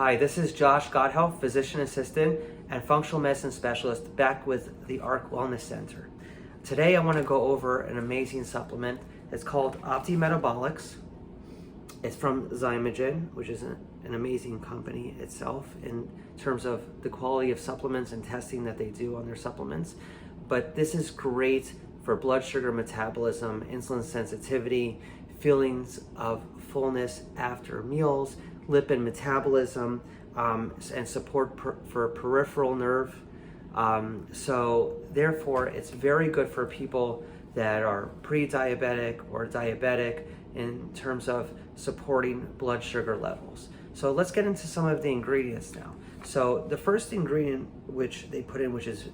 Hi, this is Josh Godhelp, physician assistant and functional medicine specialist, back with the ARC Wellness Center. Today I want to go over an amazing supplement. It's called OptiMetabolix. It's from Xymogen, which is an amazing company itself in terms of the quality of supplements and testing that they do on their supplements. But this is great for blood sugar metabolism, insulin sensitivity, feelings of fullness after meals, lipid metabolism, and support for peripheral nerve. So therefore, it's very good for people that are pre-diabetic or diabetic in terms of supporting blood sugar levels. So let's get into some of the ingredients now. So the first ingredient which they put in, which is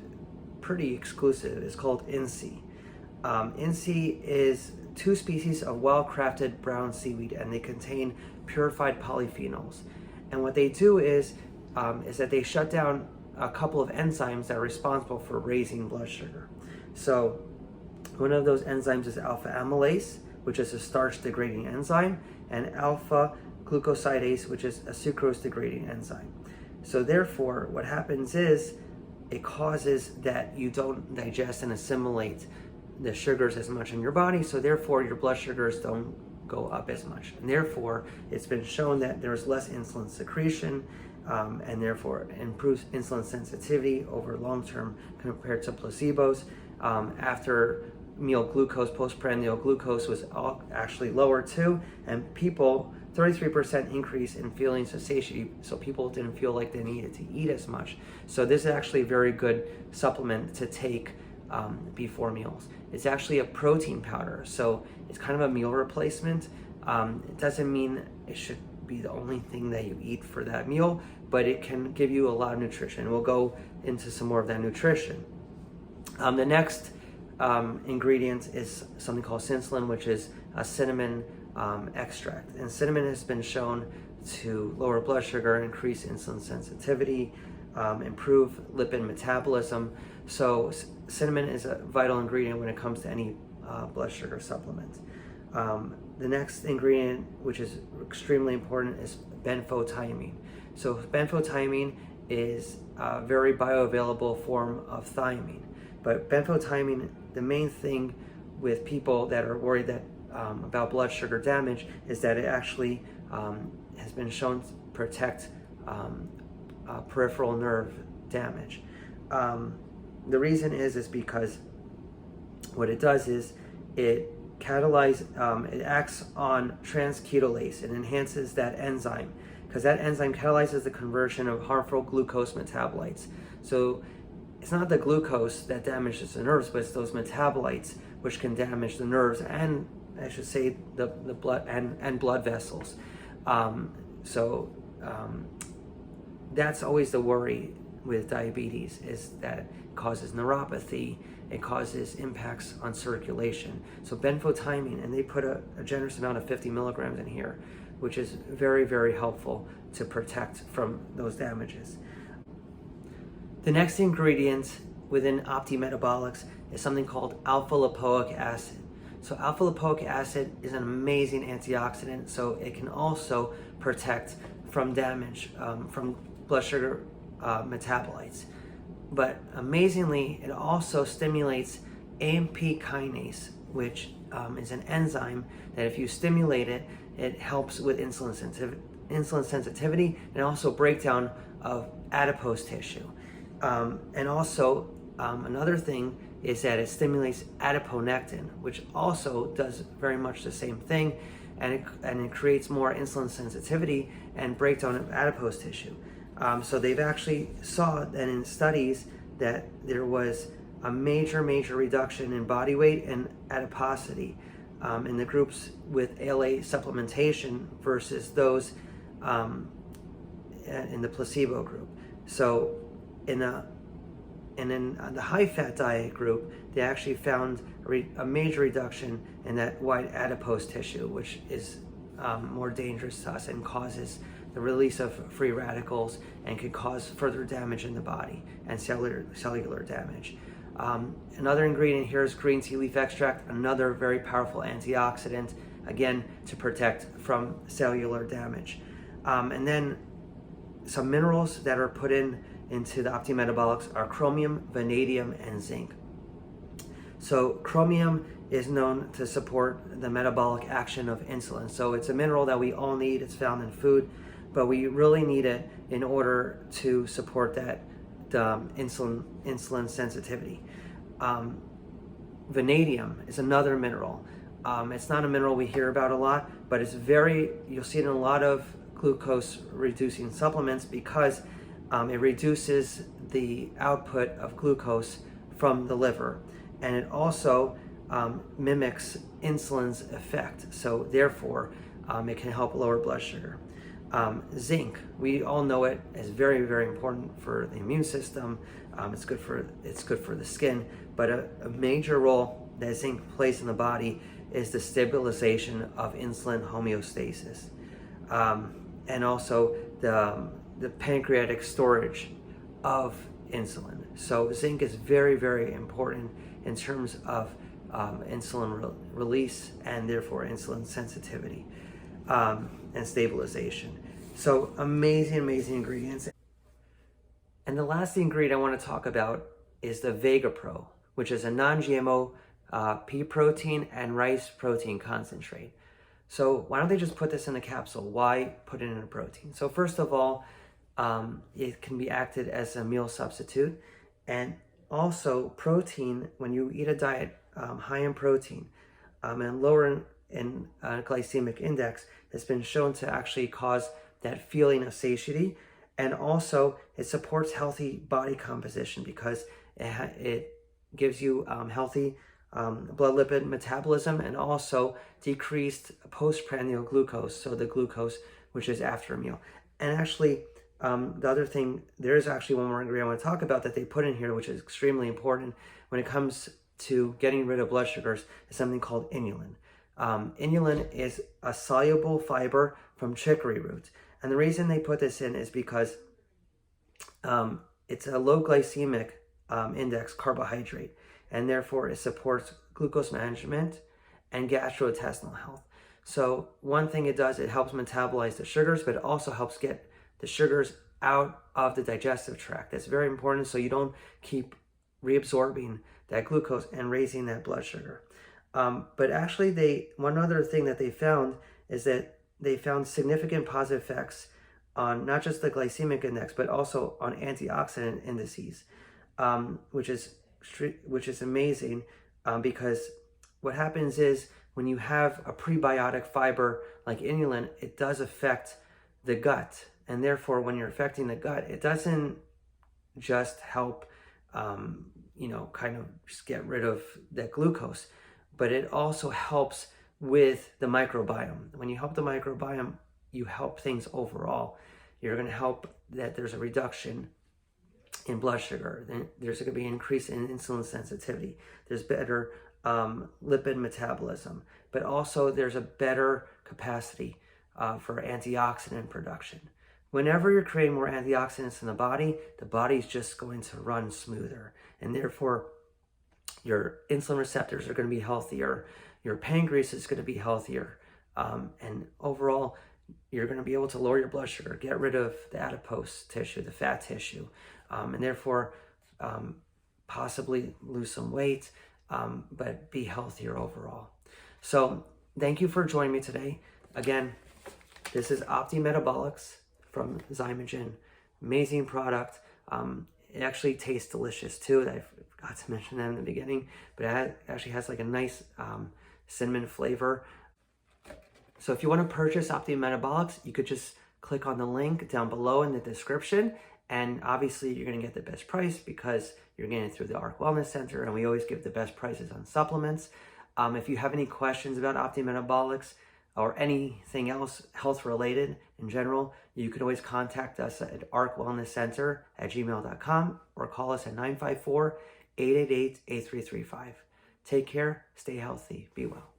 pretty exclusive, is called INSEE. INSEE is 2 species of well-crafted brown seaweed, and they contain purified polyphenols. And what they do is that they shut down a couple of enzymes that are responsible for raising blood sugar. So one of those enzymes is alpha amylase, which is a starch degrading enzyme, and alpha glucosidase, which is a sucrose degrading enzyme. So therefore, what happens is it causes that you don't digest and assimilate the sugars as much in your body, so therefore your blood sugars don't go up as much. And therefore, it's been shown that there's less insulin secretion, and therefore improves insulin sensitivity over long term compared to placebos. After meal glucose, postprandial glucose was actually lower too, and people 33% increase in feelings of satiety, so people didn't feel like they needed to eat as much. So this is actually a very good supplement to take before meals. It's actually a protein powder, so it's kind of a meal replacement. It doesn't mean it should be the only thing that you eat for that meal, but it can give you a lot of nutrition. We'll go into some more of that nutrition. The next ingredient is something called cinnalin, which is a cinnamon extract. And cinnamon has been shown to lower blood sugar, increase insulin sensitivity, improve lipid metabolism. So cinnamon is a vital ingredient when it comes to any blood sugar supplement. The next ingredient, which is extremely important, is benfotiamine. So benfotiamine is a very bioavailable form of thiamine. But benfotiamine, the main thing with people that are worried that about blood sugar damage is that it actually has been shown to protect peripheral nerve damage. The reason is because what it does is it it acts on transketolase. It enhances that enzyme because that enzyme catalyzes the conversion of harmful glucose metabolites. So it's not the glucose that damages the nerves, but it's those metabolites which can damage the nerves and, I should say, the blood and blood vessels. That's always the worry with diabetes, is that it causes neuropathy, it causes impacts on circulation. So benfotiamine, and they put a generous amount of 50 milligrams in here, which is very, very helpful to protect from those damages. The next ingredient within OptiMetabolix is something called alpha lipoic acid. So alpha lipoic acid is an amazing antioxidant, so it can also protect from damage from blood sugar metabolites. But amazingly, it also stimulates AMP kinase, which is an enzyme that if you stimulate it, it helps with insulin sensitivity and also breakdown of adipose tissue. And also another thing is that it stimulates adiponectin, which also does very much the same thing, and it creates more insulin sensitivity and breakdown of adipose tissue. So they've actually saw that in studies that there was a major reduction in body weight and adiposity in the groups with ALA supplementation versus those in the placebo group. So in the high-fat diet group, they actually found a major reduction in that white adipose tissue, which is more dangerous to us and causes the release of free radicals and could cause further damage in the body and cellular damage. Another ingredient here is green tea leaf extract, another very powerful antioxidant, again, to protect from cellular damage. And then some minerals that are put into the OptiMetabolix are chromium, vanadium, and zinc. So chromium is known to support the metabolic action of insulin. So it's a mineral that we all need. It's found in food, but we really need it in order to support that insulin sensitivity. Vanadium is another mineral. It's not a mineral we hear about a lot, but you'll see it in a lot of glucose reducing supplements because it reduces the output of glucose from the liver, and it also mimics insulin's effect. So therefore, it can help lower blood sugar. Zinc, we all know it is very, very important for the immune system. It's good for the skin, but a major role that zinc plays in the body is the stabilization of insulin homeostasis, and also the pancreatic storage of insulin. So zinc is very, very important in terms of insulin release and therefore insulin sensitivity and stabilization. So amazing ingredients. And the last ingredient I want to talk about is the Vega Pro, which is a non-GMO pea protein and rice protein concentrate. So why don't they just put this in a capsule? Why put it in a protein? So first of all, it can be acted as a meal substitute, and also protein, when you eat a diet high in protein and lower in glycemic index, has been shown to actually cause that feeling of satiety, and also it supports healthy body composition because it gives you healthy blood lipid metabolism and also decreased postprandial glucose, so the glucose which is after a meal. And actually, the other thing, there is actually one more ingredient I want to talk about that they put in here, which is extremely important when it comes to getting rid of blood sugars, is something called inulin. Inulin is a soluble fiber from chicory root. And the reason they put this in is because it's a low glycemic index carbohydrate, and therefore it supports glucose management and gastrointestinal health. So one thing it does, it helps metabolize the sugars, but it also helps get the sugars out of the digestive tract. That's very important so you don't keep reabsorbing that glucose and raising that blood sugar. But actually, one other thing that they found is that they found significant positive effects on not just the glycemic index, but also on antioxidant indices, which is amazing because what happens is when you have a prebiotic fiber like inulin, it does affect the gut. And therefore, when you're affecting the gut, it doesn't just help, kind of just get rid of that glucose, but it also helps with the microbiome. When you help the microbiome, you help things overall. You're going to help that there's a reduction in blood sugar. Then there's going to be an increase in insulin sensitivity. There's better lipid metabolism, but also there's a better capacity for antioxidant production. Whenever you're creating more antioxidants in the body's just going to run smoother, and therefore your insulin receptors are going to be healthier, your pancreas is going to be healthier, and overall you're going to be able to lower your blood sugar, get rid of the adipose tissue, the fat tissue, and therefore possibly lose some weight, but be healthier overall. So thank you for joining me today. Again, this is OptiMetabolix from Xymogen. Amazing product. It actually tastes delicious too. I forgot to mention that in the beginning, but it actually has like a nice cinnamon flavor. So if you want to purchase OptiMetabolix, you could just click on the link down below in the description. And obviously you're going to get the best price because you're getting it through the ARC Wellness Center, and we always give the best prices on supplements. If you have any questions about OptiMetabolix or anything else health related in general, you can always contact us at arcwellnesscenter@gmail.com or call us at 954-888-8335. Take care, stay healthy, be well.